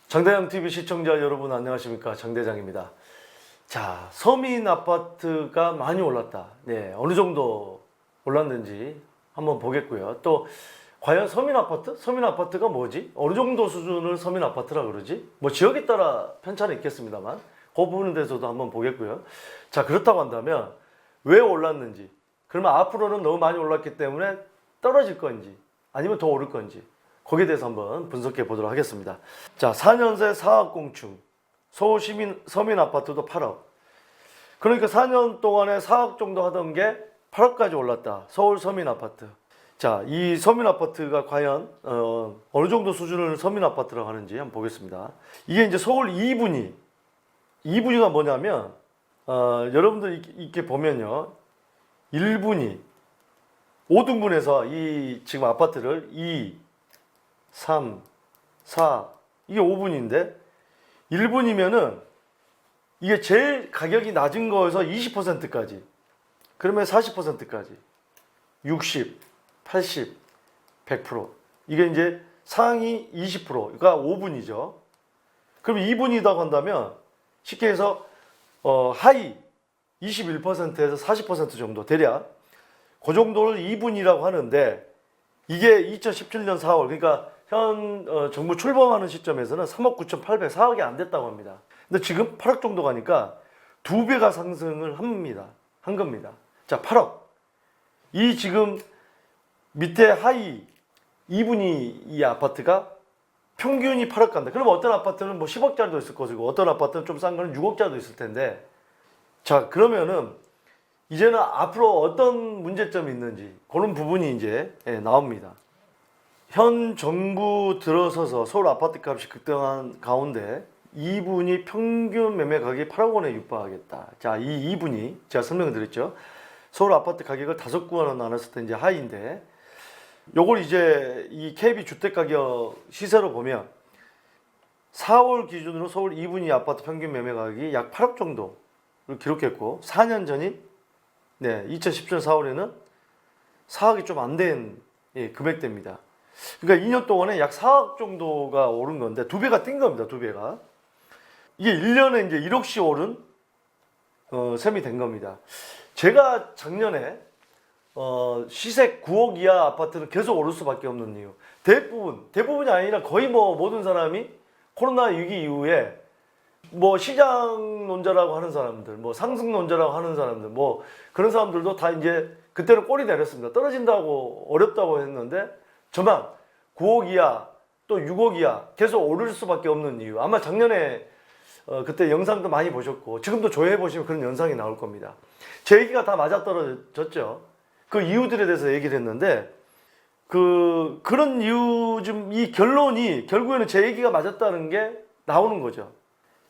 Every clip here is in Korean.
장대장TV 시청자 여러분 안녕하십니까, 장대장입니다. 자, 서민 아파트가 많이 올랐다. 네, 어느 정도 올랐는지 한번 보겠고요. 또 과연 서민 아파트? 서민 아파트가 뭐지? 어느 정도 수준을 서민 아파트라 그러지? 뭐 지역에 따라 편차는 있겠습니다만 그 부분에 대해서도 한번 보겠고요. 자, 그렇다고 한다면 왜 올랐는지, 그러면 앞으로는 너무 많이 올랐기 때문에 떨어질 건지 아니면 더 오를 건지, 거기에 대해서 한번 분석해 보도록 하겠습니다. 자, 4년새 4억 공충, 서울 서민 아파트도 8억. 그러니까 4년 동안에 4억 정도 하던 게 8억까지 올랐다. 서울 서민 아파트. 자, 이 서민 아파트가 과연 어느 정도 수준을 서민 아파트라고 하는지 한번 보겠습니다. 이게 이제 서울 2분위가 뭐냐면 여러분들 이렇게 보면요, 1분위 5등분해서 이 지금 아파트를 2, 3, 4, 이게 5분인데 1분이면은 이게 제일 가격이 낮은 거에서 20%까지, 그러면 40%까지, 60, 80, 100%. 이게 이제 상위 20%가 5분이죠. 그럼 2분이라고 한다면 쉽게 해서 하위 21%에서 40% 정도 대략 그 정도를 2분이라고 하는데, 이게 2017년 4월, 그러니까 현 정부 출범하는 시점에서는 3억 9,800, 4억이 안 됐다고 합니다. 근데 지금 8억 정도 가니까 2배가 상승을 한 겁니다. 자, 8억. 이 지금 밑에 하위 2분위 이 아파트가 평균이 8억 간다. 그럼 어떤 아파트는 뭐 10억짜리도 있을 것이고, 어떤 아파트는 좀 싼 거는 6억짜리도 있을 텐데, 자, 그러면은 이제는 앞으로 어떤 문제점이 있는지 그런 부분이 이제 나옵니다. 현 정부 들어서서 서울 아파트 값이 급등한 가운데 2분위 평균 매매 가격이 8억 원에 육박하겠다. 자, 이 2분위 제가 설명드렸죠. 서울 아파트 가격을 5구간으로 나눴을 때 이제 하위인데, 요걸 이제 이 KB 주택 가격 시세로 보면 4월 기준으로 서울 2분위 아파트 평균 매매 가격이 약 8억 정도를 기록했고, 4년 전인 2017년 4월에는 4억이 좀 안 된 금액대입니다. 그러니까 2년 동안에 약 4억 정도가 오른 건데 2배가 뛴 겁니다. 2배가. 이게 1년에 이제 1억씩 오른 셈이 된 겁니다. 제가 작년에 시세 9억 이하 아파트는 계속 오를 수밖에 없는 이유, 대부분이 아니라 거의 뭐 모든 사람이 코로나 위기 이후에 뭐 시장론자라고 하는 사람들, 뭐 상승론자라고 하는 사람들, 뭐 그런 사람들도 다 이제 그때는 꼬리 내렸습니다. 떨어진다고, 어렵다고 했는데 저만 9억 이하 또 6억 이하 계속 오를 수밖에 없는 이유, 아마 작년에 그때 영상도 많이 보셨고 지금도 조회해 보시면 그런 영상이 나올 겁니다. 제 얘기가 다 맞아떨어졌죠. 그 이유들에 대해서 얘기를 했는데, 그런 이유 좀, 이 결론이 결국에는 제 얘기가 맞았다는 게 나오는 거죠.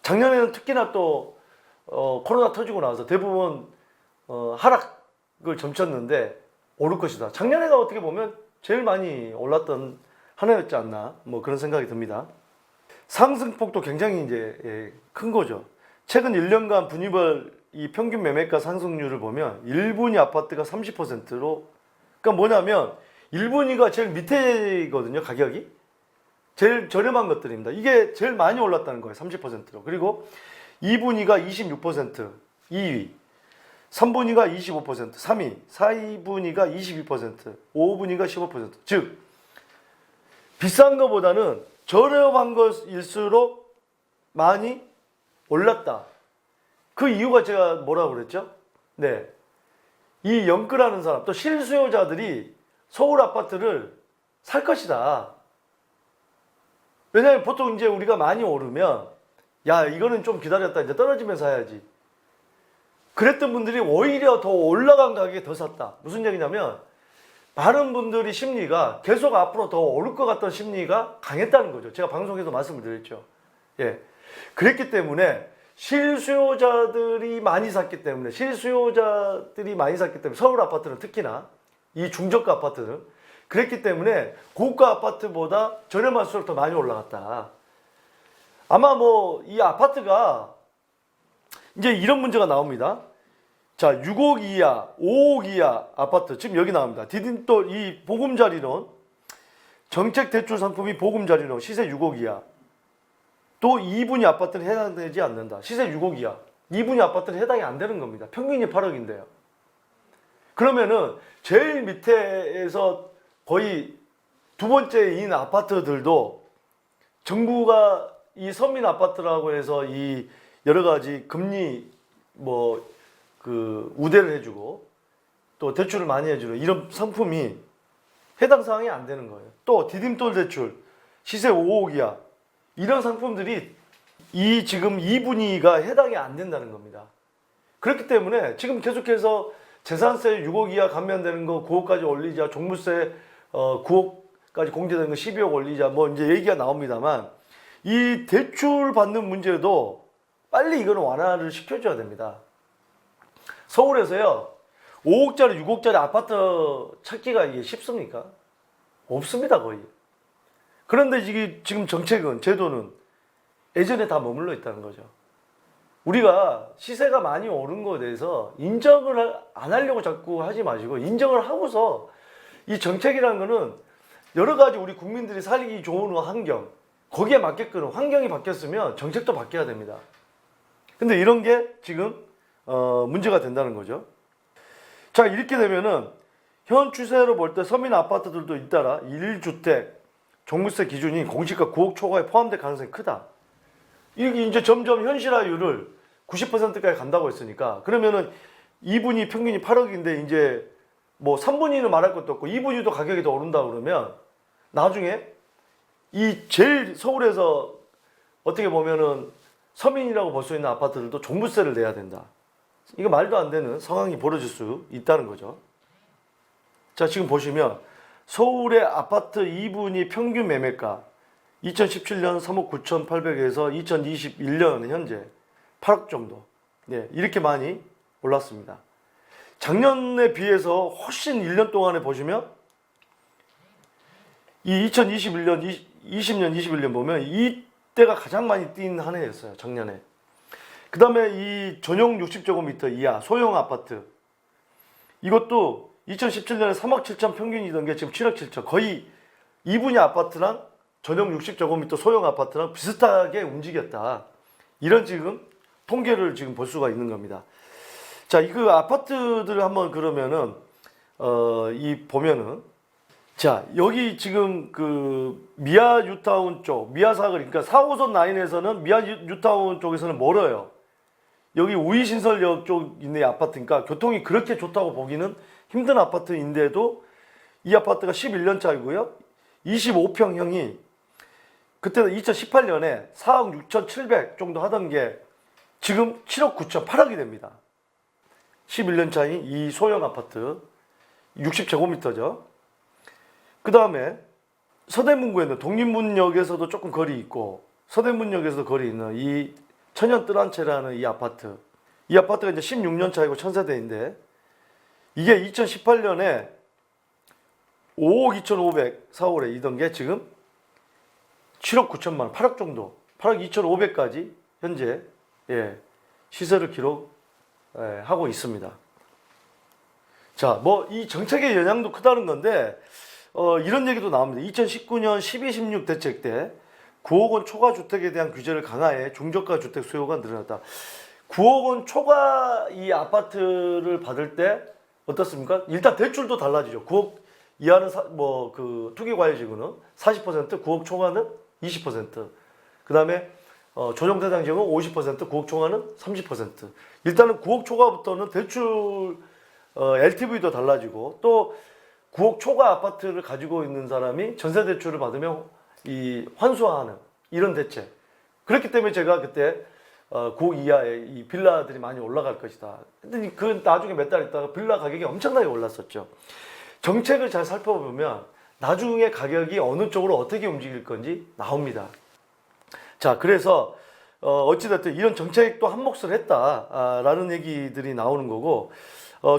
작년에는 특히나 또 코로나 터지고 나서 대부분 하락을 점쳤는데 오를 것이다. 작년에가 어떻게 보면 제일 많이 올랐던 한 해였지 않나, 뭐 그런 생각이 듭니다. 상승폭도 굉장히 이제 큰 거죠. 최근 1년간 분위별 이 평균 매매가 상승률을 보면 1분위 아파트가 30%로, 그러니까 뭐냐면 1분위가 제일 밑에거든요. 가격이 제일 저렴한 것들입니다. 이게 제일 많이 올랐다는 거예요. 30%로. 그리고 2분위가 26%, 2위, 3분위가 25%, 3위, 4분위가 22%, 5분위가 15%. 즉 비싼 것보다는 저렴한 것일수록 많이 올랐다. 그 이유가 제가 뭐라고 그랬죠? 네, 이 영끌하는 사람, 또 실수요자들이 서울 아파트를 살 것이다. 왜냐하면 보통 이제 우리가 많이 오르면 야, 이거는 좀 기다렸다, 이제 떨어지면 사야지, 그랬던 분들이 오히려 더 올라간 가격에 더 샀다. 무슨 얘기냐면 많은 분들이 심리가 계속 앞으로 더 오를 것 같던 심리가 강했다는 거죠. 제가 방송에서 말씀을 드렸죠. 예, 그랬기 때문에 실수요자들이 많이 샀기 때문에 서울 아파트는 특히나 이 중저가 아파트는 그랬기 때문에 고가 아파트보다 저렴할수록 더 많이 올라갔다. 아마 뭐 이 아파트가 이제 이런 문제가 나옵니다. 자, 6억 이하, 5억 이하 아파트 지금 여기 나옵니다. 디딤돌 이 보금자리론 정책 대출 상품이 보금자리론 시세 6억 이하. 또 2분위 아파트는 해당되지 않는다. 시세 6억 이하. 2분위 아파트는 해당이 안 되는 겁니다. 평균이 8억인데요. 그러면은 제일 밑에에서 거의 두 번째인 아파트들도 정부가 이 서민 아파트라고 해서 이 여러 가지 금리 우대를 해주고 또 대출을 많이 해주는 이런 상품이 해당 사항이 안 되는 거예요. 또 디딤돌 대출 시세 5억 이하 이런 상품들이 이 지금 2분위가 해당이 안 된다는 겁니다. 그렇기 때문에 지금 계속해서 재산세 6억 이하 감면되는 거 9억까지 올리자, 종부세 9억까지 공제되는 거 12억 올리자 뭐 이제 얘기가 나옵니다만 이 대출 받는 문제도 빨리 이거는 완화를 시켜줘야 됩니다. 서울에서요 5억짜리 6억짜리 아파트 찾기가 이게 쉽습니까? 없습니다 거의. 그런데 이게 지금 정책은 제도는 예전에 다 머물러 있다는 거죠. 우리가 시세가 많이 오른 거에 대해서 인정을 안 하려고 자꾸 하지 마시고 인정을 하고서 이 정책이라는 거는 여러 가지 우리 국민들이 살기 좋은 환경 거기에 맞게끔 환경이 바뀌었으면 정책도 바뀌어야 됩니다. 근데 이런 게 지금 문제가 된다는 거죠. 자, 이렇게 되면은 현 추세로 볼 때 서민 아파트들도 잇따라 1주택 종부세 기준이 공시가 9억 초과에 포함될 가능성이 크다. 이게 이제 점점 현실화율을 90%까지 간다고 했으니까 그러면은 2분위 평균이 8억인데 이제 뭐 3분위는 말할 것도 없고 2분위도 가격이 더 오른다 그러면 나중에 이 제일 서울에서 어떻게 보면은 서민이라고 볼 수 있는 아파트들도 종부세를 내야 된다. 이거 말도 안 되는 상황이 벌어질 수 있다는 거죠. 자, 지금 보시면 서울의 아파트 2분위 평균 매매가 2017년 3억 9,800에서 2021년 현재 8억 정도. 네, 이렇게 많이 올랐습니다. 작년에 비해서 훨씬 1년 동안에 보시면 이 2021년, 20년, 21년 보면 이때가 가장 많이 뛴 한 해였어요. 작년에. 그 다음에 이 전용 60제곱미터 이하 소형 아파트 이것도 2017년에 3억 7천 평균이던 게 지금 7억 7천 거의 2분위 아파트랑 전용 60제곱미터 소형 아파트랑 비슷하게 움직였다. 이런 지금 통계를 지금 볼 수가 있는 겁니다. 자, 그 아파트들을 한번 그러면은 보면은 자, 여기 지금 그 미아 뉴타운 쪽, 미아 사거리 그러니까 4호선 라인에서는 미아 뉴타운 쪽에서는 멀어요. 여기 우이신설역 쪽 있는 아파트니까 교통이 그렇게 좋다고 보기는 힘든 아파트인데도 이 아파트가 11년 차이고요. 25평형이 그때는 2018년에 4억 6,700 정도 하던 게 지금 7억 9천 8억이 됩니다. 11년 차인 이 소형 아파트 60제곱미터죠. 그 다음에 서대문구에 있는 독립문역에서도 조금 거리 있고 서대문역에서도 거리 있는 이 천연 뜰한채라는 이 아파트. 이 아파트가 이제 16년 차이고 1000세대인데 이게 2018년에 5억 2,500 4월에 이던 게 지금 7억 9천만 원, 8억 정도, 8억 2,500까지 현재 시세를 기록하고 있습니다. 자, 뭐 이 정책의 영향도 크다는 건데 이런 얘기도 나옵니다. 2019년 12, 16 대책 때 9억 원 초과 주택에 대한 규제를 강화해 중저가 주택 수요가 늘어났다. 9억 원 초과 이 아파트를 받을 때 어떻습니까? 일단 대출도 달라지죠. 9억 이하는 투기과열지구는 40%, 9억 초과는 20%. 그 다음에 조정대상 지역은 50%, 9억 초과는 30%. 일단은 9억 초과부터는 대출 LTV도 달라지고 또 9억 초과 아파트를 가지고 있는 사람이 전세 대출을 받으면 이 환수하는 이런 대책. 그렇기 때문에 제가 그때 9억 이하의 이 빌라들이 많이 올라갈 것이다. 근데 그 나중에 몇 달 있다가 빌라 가격이 엄청나게 올랐었죠. 정책을 잘 살펴보면 나중에 가격이 어느 쪽으로 어떻게 움직일 건지 나옵니다. 자, 그래서 어찌됐든 이런 정책도 한 몫을 했다라는 얘기들이 나오는 거고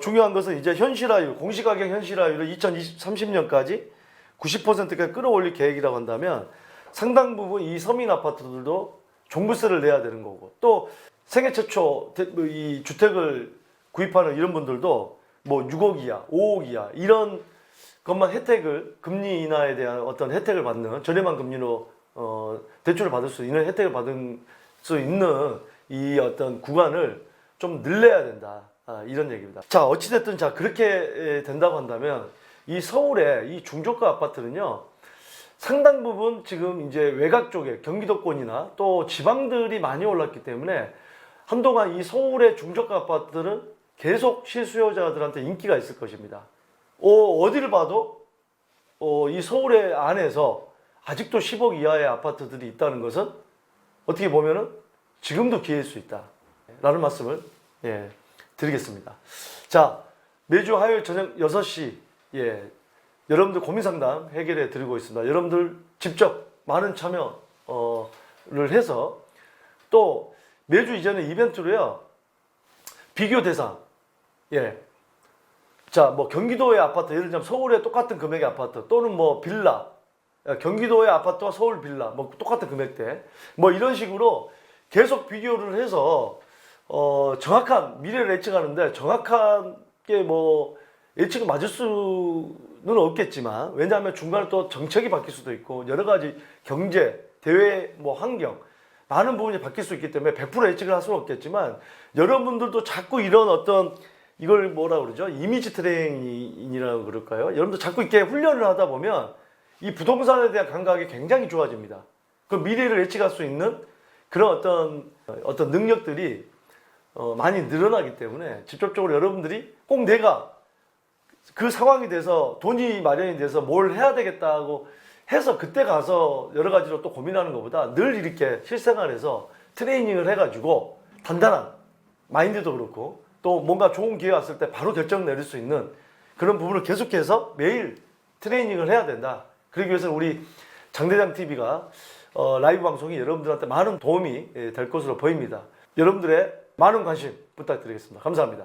중요한 것은 이제 현실화율, 공시가격 현실화율을 2030년까지 90%까지 끌어올릴 계획이라고 한다면 상당 부분 이 서민 아파트들도 종부세를 내야 되는 거고 또 생애 최초 이 주택을 구입하는 이런 분들도 뭐 6억 이하, 5억 이하 이런 것만 혜택을 금리 인하에 대한 어떤 혜택을 받는 저렴한 금리로 대출을 받을 수 있는 혜택을 받을 수 있는 이 어떤 구간을 좀 늘려야 된다. 이런 얘기입니다. 자, 어찌됐든 자 그렇게 된다고 한다면 이 서울의 이 중저가 아파트는요 상당 부분 지금 이제 외곽 쪽에 경기도권이나 또 지방들이 많이 올랐기 때문에 한동안 이 서울의 중저가 아파트들은 계속 실수요자들한테 인기가 있을 것입니다. 어디를 봐도 이 서울의 안에서 아직도 10억 이하의 아파트들이 있다는 것은 어떻게 보면은 지금도 기회일 수 있다 라는 말씀을 드리겠습니다. 자, 매주 화요일 저녁 6시 여러분들 고민상담 해결해 드리고 있습니다. 여러분들 직접 많은 참여를 해서 또 매주 이전에 이벤트로요 비교 대상 자, 뭐 경기도의 아파트, 예를 들면 서울의 똑같은 금액의 아파트 또는 뭐 빌라, 경기도의 아파트와 서울 빌라, 뭐 똑같은 금액대, 뭐 이런 식으로 계속 비교를 해서 정확한 미래를 예측하는데 정확하게 뭐 예측이 맞을 수는 없겠지만 왜냐하면 중간에 또 정책이 바뀔 수도 있고 여러 가지 경제, 대외, 뭐 환경 많은 부분이 바뀔 수 있기 때문에 100% 예측을 할 수는 없겠지만 여러분들도 자꾸 이런 어떤 이걸 뭐라 그러죠? 이미지 트레이닝이라고 그럴까요? 여러분들 자꾸 이렇게 훈련을 하다 보면 이 부동산에 대한 감각이 굉장히 좋아집니다. 그 미래를 예측할 수 있는 그런 어떤 능력들이 많이 늘어나기 때문에 직접적으로 여러분들이 꼭 내가 그 상황이 돼서 돈이 마련이 돼서 뭘 해야 되겠다고 해서 그때 가서 여러 가지로 또 고민하는 것보다 늘 이렇게 실생활에서 트레이닝을 해가지고 단단한 마인드도 그렇고 또 뭔가 좋은 기회 왔을 때 바로 결정 내릴 수 있는 그런 부분을 계속해서 매일 트레이닝을 해야 된다. 그러기 위해서는 우리 장대장 TV가 라이브 방송이 여러분들한테 많은 도움이 될 것으로 보입니다. 여러분들의 많은 관심 부탁드리겠습니다. 감사합니다.